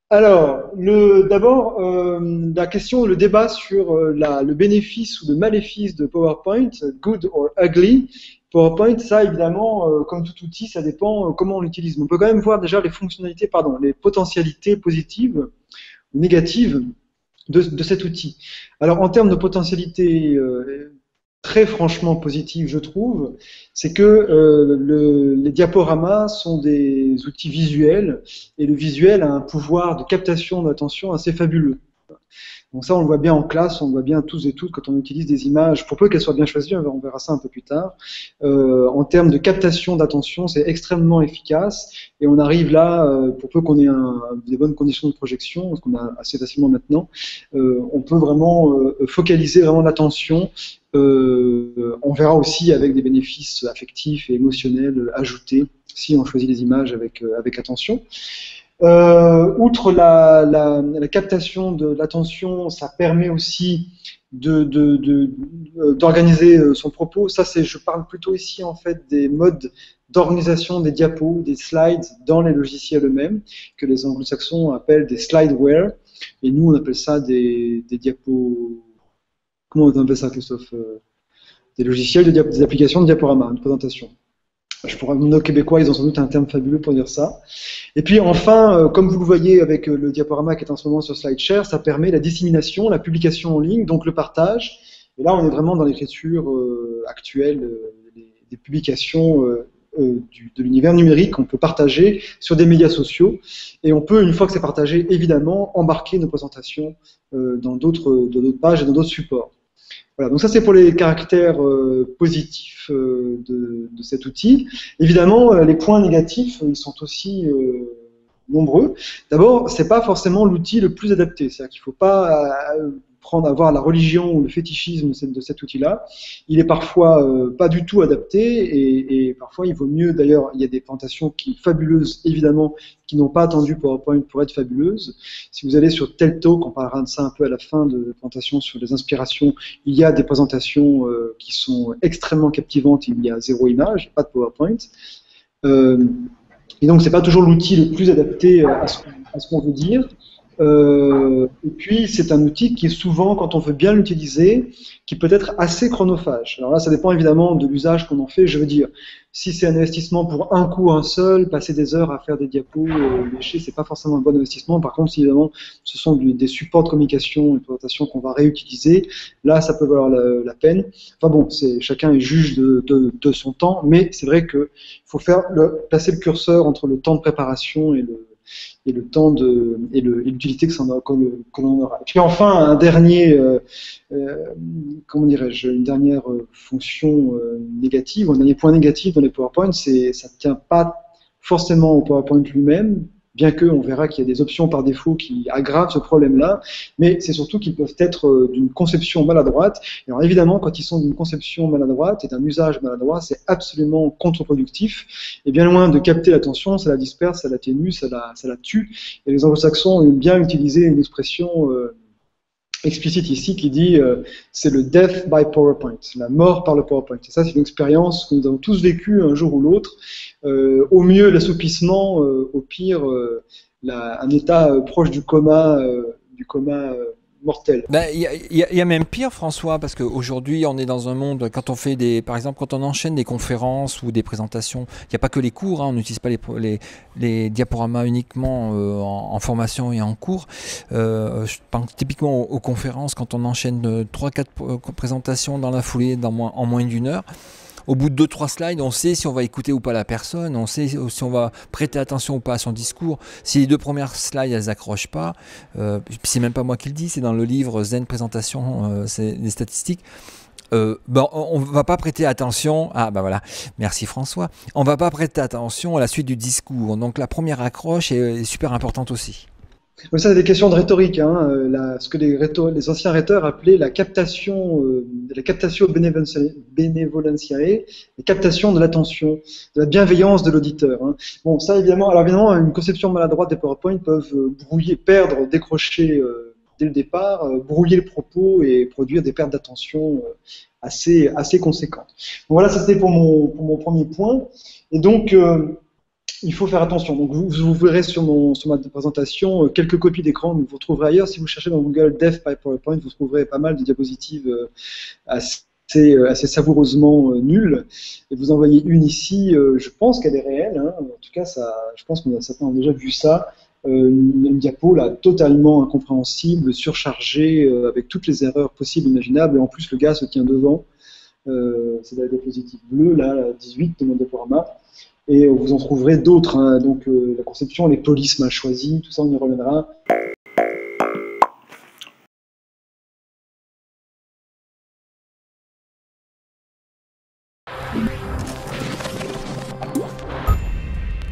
Alors, d'abord, la question, le débat sur le bénéfice ou le maléfice de PowerPoint, good or ugly. PowerPoint, ça évidemment, comme tout outil, ça dépend comment on l'utilise. On peut quand même voir déjà les fonctionnalités, pardon, les potentialités positives ou négatives de cet outil. Alors, en termes de potentialités très franchement positives, je trouve, c'est que les diaporamas sont des outils visuels et le visuel a un pouvoir de captation d'attention assez fabuleux. Donc ça, on le voit bien en classe, on le voit bien tous et toutes quand on utilise des images, pour peu qu'elles soient bien choisies, on verra ça un peu plus tard. En termes de captation d'attention, c'est extrêmement efficace et on arrive là, pour peu qu'on ait des bonnes conditions de projection, ce qu'on a assez facilement maintenant, on peut vraiment focaliser vraiment l'attention. On verra aussi avec des bénéfices affectifs et émotionnels ajoutés si on choisit les images avec attention. Outre la captation de l'attention, ça permet aussi d'organiser son propos. Ça, je parle plutôt ici en fait des modes d'organisation des diapos, des slides dans les logiciels eux-mêmes, que les anglo-saxons appellent des slideware, et nous on appelle ça des diapos. Comment on appelle ça, Christophe? Des logiciels, des applications de diaporama, de présentation. Nos Québécois, ils ont sans doute un terme fabuleux pour dire ça. Et puis enfin, comme vous le voyez avec le diaporama qui est en ce moment sur SlideShare, ça permet la dissémination, la publication en ligne, donc le partage. Et là, on est vraiment dans l'écriture actuelle des publications de l'univers numérique qu'on peut partager sur des médias sociaux. Et on peut, une fois que c'est partagé, évidemment, embarquer nos présentations dans d'autres pages et dans d'autres supports. Voilà, donc ça c'est pour les caractères positifs de cet outil. Évidemment, les points négatifs, ils sont aussi nombreux. D'abord, c'est pas forcément l'outil le plus adapté. C'est-à-dire qu'il ne faut pas avoir la religion ou le fétichisme de cet outil-là. Il est parfois pas du tout adapté et parfois il vaut mieux, d'ailleurs, il y a des présentations fabuleuses, évidemment, qui n'ont pas attendu PowerPoint pour être fabuleuses. Si vous allez sur Tel Talk, on parlera de ça un peu à la fin de la présentation sur les inspirations, il y a des présentations qui sont extrêmement captivantes, il y a 0 image, pas de PowerPoint. Et donc, c'est pas toujours l'outil le plus adapté à ce qu'on veut dire. Et puis, c'est un outil qui est souvent, quand on veut bien l'utiliser, qui peut être assez chronophage. Alors là, ça dépend évidemment de l'usage qu'on en fait. Je veux dire, si c'est un investissement pour un coup, un seul, passer des heures à faire des diapos léchés, c'est pas forcément un bon investissement. Par contre, si évidemment, ce sont des supports de communication et de présentation qu'on va réutiliser, là, ça peut valoir la peine. Enfin bon, chacun est juge de son temps, mais c'est vrai qu'il faut placer le curseur entre le temps de préparation et le temps et l'utilité que l'on aura. Et puis enfin, un dernier, comment dirais-je, une dernière fonction négative, un dernier point négatif dans les PowerPoint, ça ne tient pas forcément au PowerPoint lui-même, bien qu'on verra qu'il y a des options par défaut qui aggravent ce problème-là, mais c'est surtout qu'ils peuvent être d'une conception maladroite. Et alors évidemment, quand ils sont d'une conception maladroite et d'un usage maladroit, c'est absolument contre-productif. Et bien loin de capter l'attention, ça la disperse, ça l'atténue, ça la tue. Et les anglo-saxons ont bien utilisé une expression explicite ici qui dit c'est le death by PowerPoint, la mort par le PowerPoint. Et ça, c'est une expérience que nous avons tous vécue un jour ou l'autre. Au mieux, l'assouplissement, au pire, un état proche du coma mortel. Il y a même pire, François, parce qu'aujourd'hui, on est dans un monde, quand on fait par exemple, quand on enchaîne des conférences ou des présentations, il n'y a pas que les cours, hein, on n'utilise pas les diaporamas uniquement en formation et en cours. Je pense typiquement aux conférences, quand on enchaîne 3-4 présentations dans la foulée en moins d'1 heure. Au bout de 2-3 slides, on sait si on va écouter ou pas la personne, on sait si on va prêter attention ou pas à son discours. Si les 2 premières slides, elles accrochent pas, c'est même pas moi qui le dis, c'est dans le livre Zen Présentation, c'est des statistiques. On va pas prêter attention. Ah bah voilà, merci François. On va pas prêter attention à la suite du discours. Donc la première accroche est super importante aussi. Donc ça, c'est des questions de rhétorique, hein, ce que les anciens rhéteurs appelaient la captation benevolentiae, la captation de l'attention, de la bienveillance de l'auditeur. Hein. Bon, ça évidemment, une conception maladroite des PowerPoint peuvent perdre, décrocher dès le départ, brouiller le propos et produire des pertes d'attention assez conséquente. Donc voilà, ça c'était pour mon premier point. Et donc, il faut faire attention. Donc, vous verrez sur ma présentation quelques copies d'écran que vous retrouverez ailleurs. Si vous cherchez dans Google Dev by PowerPoint, vous trouverez pas mal de diapositives assez savoureusement nulles. Et vous en voyez une ici, je pense qu'elle est réelle. Hein. En tout cas, je pense qu'on a certainement déjà vu ça. Une diapo là, totalement incompréhensible, surchargée, avec toutes les erreurs possibles et imaginables. Et en plus, le gars se tient devant. C'est la diapositive bleue, là, la 18 de mon diaporama. Et vous en trouverez d'autres. Hein. Donc la conception, les polices mal choisies, tout ça, on y reviendra.